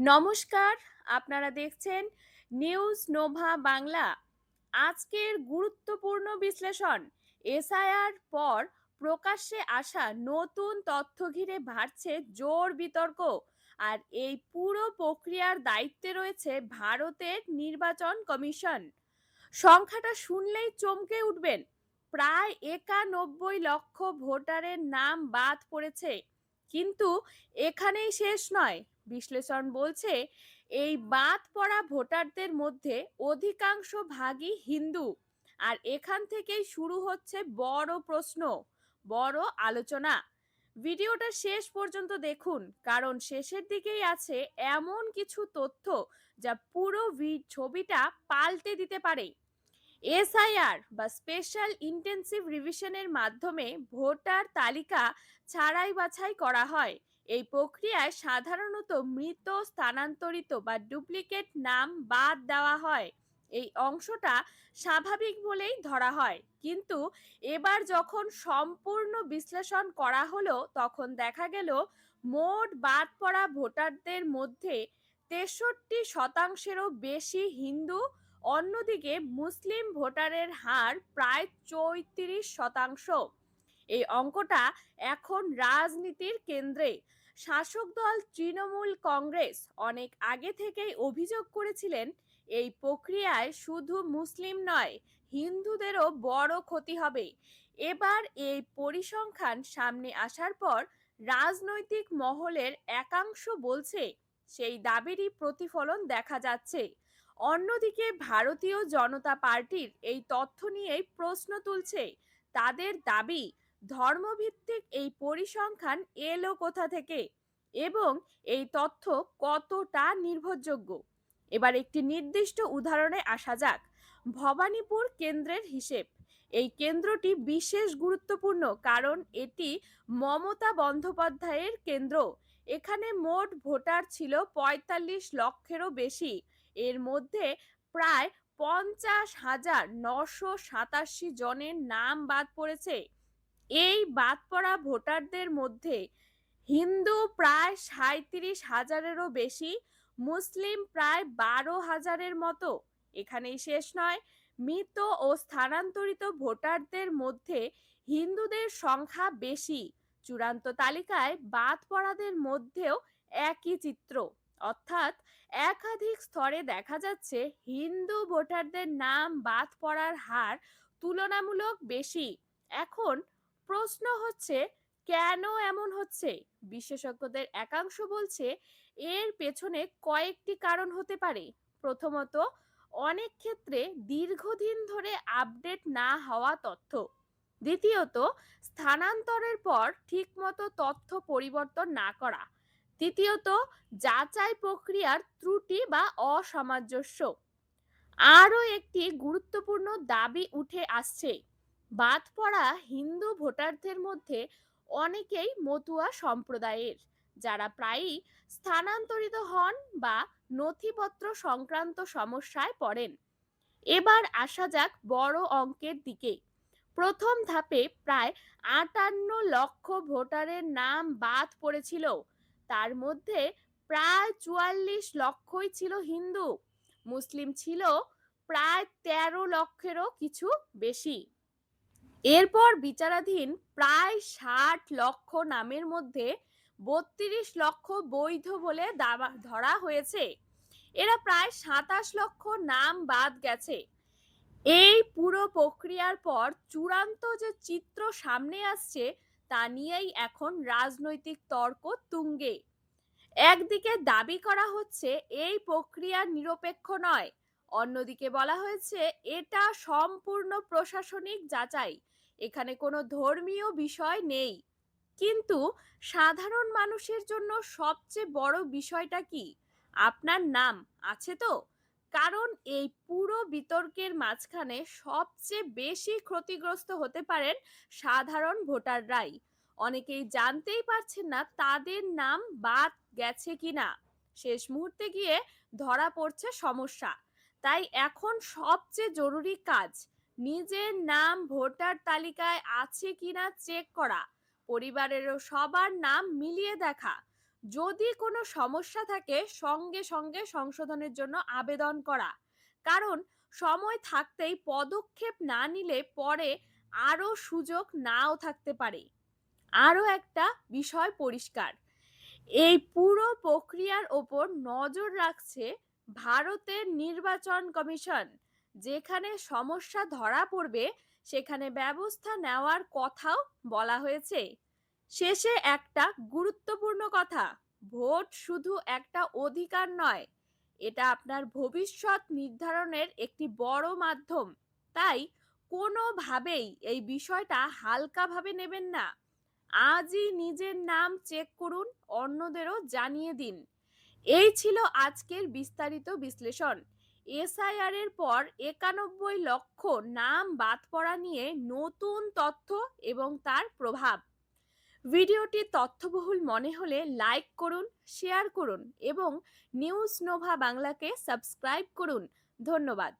নমস্কার, আপনারা দেখছেন নিউজ নোভা বাংলা। আজকের গুরুত্বপূর্ণ বিশ্লেষণ। এসআইআর পর প্রকাশ্যে আসা নতুন তথ্য ঘিরে বাড়ছে জোর বিতর্ক। আর এই পুরো প্রক্রিয়ার দায়িত্বে রয়েছে ভারতের নির্বাচন কমিশন। সংখ্যাটা শুনলেই চমকে উঠবেন। প্রায় 91 লক্ষ ভোটারের নাম বাদ পড়েছে। কিন্তু এখানেই শেষ নয়। বিশ্লেষণ বলছে এই বাদ পড়া ভোটারদের মধ্যে অধিকাংশ ভাগই হিন্দু। আর এখান থেকেই শুরু হচ্ছে বড় প্রশ্ন, বড় আলোচনা। ভিডিওটা শেষ পর্যন্ত দেখুন, কারণ শেষের দিকেই আছে এমন কিছু তথ্য যা পুরো ছবিটা পাল্টে দিতে পারে। এসআইআর বা স্পেশাল ইন্টেন্সিভ রিভিশনের মাধ্যমে ভোটার তালিকা ছাড়াই বাছাই করা হয়। এই প্রক্রিয়ায় সাধারণত মৃত, স্থানান্তরিত বা ডুপ্লিকেট নাম বাদ দেওয়া হয়। এই অংশটা স্বাভাবিক বলেই ধরা হয়, কিন্তু এবার যখন সম্পূর্ণ বিশ্লেষণ করা হলো তখন দেখা গেল মোট বাদ পড়া ভোটারদের মধ্যে 63%-এরও বেশি হিন্দু। অন্যদিকে মুসলিম ভোটারের হার প্রায় 34%। এই অঙ্কটা এখন রাজনীতির কেন্দ্রে। শাসক দল তৃণমূল কংগ্রেস অনেক আগে থেকেই অভিযোগ করেছিলেন এই প্রক্রিয়ায় শুধু মুসলিম নয়, হিন্দুদেরও বড় ক্ষতি হবে। এবার এই পরিসংখ্যান সামনে আসার পর রাজনৈতিক মহলের একাংশ বলছে সেই দাবিরই প্রতিফলন দেখা যাচ্ছে। অন্যদিকে ভারতীয় জনতা পার্টির এই তথ্য নিয়েই প্রশ্ন তুলছে। তাদের দাবি, ধর্মভিত্তিক এই পরিসংখ্যান এলো কোথা থেকে এবং এই তথ্য কতটা নির্ভরযোগ্য। এবার একটি নির্দিষ্ট উদাহরণে আসা যাক। ভবানীপুর কেন্দ্রের হিসেব। এই কেন্দ্রটি বিশেষ গুরুত্বপূর্ণ কারণ এটি মমতা বন্দ্যোপাধ্যায়ের কেন্দ্র। এখানে মোট ভোটার ছিল 45 লক্ষেরও বেশি। এর মধ্যে প্রায় 50,987 জনের নাম বাদ পড়েছে। এই বাদ পড়া ভোটারদের মধ্যে হিন্দু প্রায় 37,000-এরও বেশি, মুসলিম প্রায় 12,000-এর মতো। এখানেই শেষ নয়, মৃত ও স্থানান্তরিত ভোটারদের মধ্যে হিন্দুদের সংখ্যা বেশি। চূড়ান্ত তালিকায় বাদ পড়াদের মধ্যেও একই চিত্র, অর্থাৎ একাধিক স্তরে দেখা যাচ্ছে হিন্দু ভোটারদের নাম বাদ পড়ার হার তুলনামূলক বেশি। এখন প্রশ্ন হচ্ছে, কেন এমন হচ্ছে? বিশেষজ্ঞদের একাংশ বলছে এর পেছনে কয়েকটি কারণ হতে পারে। প্রথমত, অনেক ক্ষেত্রে দীর্ঘদিন ধরে আপডেট না হওয়া তথ্য। দ্বিতীয়ত, স্থানান্তরের পর ঠিকমতো তথ্য পরিবর্তন না করা। তৃতীয়ত, যাচাই প্রক্রিয়ার ত্রুটি বা অসামঞ্জস্য। আরও একটি গুরুত্বপূর্ণ দাবি উঠে আসছে। বাদ পড়া হিন্দু ভোটারদের মধ্যে অনেকেই মতুয়া সম্প্রদায়ের, যারা প্রায়ই স্থানান্তরিত হন বা নথিপত্র সংক্রান্ত সমস্যায় পড়েন। এবার আসা যাক বড় অঙ্কের দিকে। প্রথম ধাপে প্রায় 58 লক্ষ ভোটারের নাম বাদ পড়েছিল। তার মধ্যে প্রায় 44 লক্ষই ছিল হিন্দু। মুসলিম ছিল প্রায় 13 লক্ষেরও কিছু বেশি। এরপর বিচারাধীন প্রায় 60 লক্ষ নামের মধ্যে 32 লক্ষ বৈধ বলে দাবা ধরা হয়েছে। এরা প্রায় 27 লক্ষ নাম বাদ গেছে। এই পুরো প্রক্রিয়ার পর চূড়ান্ত যে চিত্র সামনে আসছে তা নিয়েই এখন রাজনৈতিক তর্ক তুঙ্গে। একদিকে দাবি করা হচ্ছে এই প্রক্রিয়া নিরপেক্ষ নয়, অন্যদিকে বলা হয়েছে এটা সম্পূর্ণ প্রশাসনিক যাচাই, এখানে কোনো ধর্মীয় বিষয় নেই। কিন্তু সাধারণ মানুষের জন্য সবচেয়ে বড় বিষয়টা কি? আপনার নাম আছে তো? কারণ এই পুরো বিতর্কের মাঝখানে সবচেয়ে বেশি ক্ষতিগ্রস্ত হতে পারেন সাধারণ ভোটাররাই। অনেকেই জানতেই পারছেন না তাদের নাম বাদ গেছে কিনা। শেষ মুহূর্তে গিয়ে ধরা পড়ছে সমস্যা। তাই এখন সবচেয়ে জরুরি কাজ নিজের নাম ভোটার তালিকায় আছে কিনা চেক করা, পরিবারেরও সবার নাম মিলিয়ে দেখা। যদি কোনো সমস্যা থাকে সঙ্গে সঙ্গে সংশোধনের জন্য আবেদন করা, কারণ সময় থাকতেই পদক্ষেপ না নিলে পরে আরো সুযোগ নাও থাকতে পারে। আরো একটা বিষয় পরিষ্কার, এই পুরো প্রক্রিয়ার ওপর নজর রাখছে ভারতের নির্বাচন কমিশন। যেখানে সমস্যা ধরা পড়বে সেখানে ব্যবস্থা নেওয়ার কথাও বলা হয়েছে। শেষে একটা গুরুত্বপূর্ণ কথা, ভোট শুধু একটা অধিকার নয়, এটা আপনার ভবিষ্যৎ নির্ধারণের একটি বড় মাধ্যম। তাই কোনোভাবেই এই বিষয়টা হালকাভাবে নেবেন না। আজই নিজের নাম চেক করুন, অন্যদেরও জানিয়ে দিন। এই ছিল আজকের বিস্তারিত বিশ্লেষণ। এসআইআর এর পর ৯১ লক্ষ নাম বাদ পড়া নিয়ে নতুন তথ্য এবং তার প্রভাব। ভিডিওটি তথ্যবহুল মনে হলে লাইক করুন, শেয়ার করুন এবং নিউজ নোভা বাংলাকে সাবস্ক্রাইব করুন। ধন্যবাদ।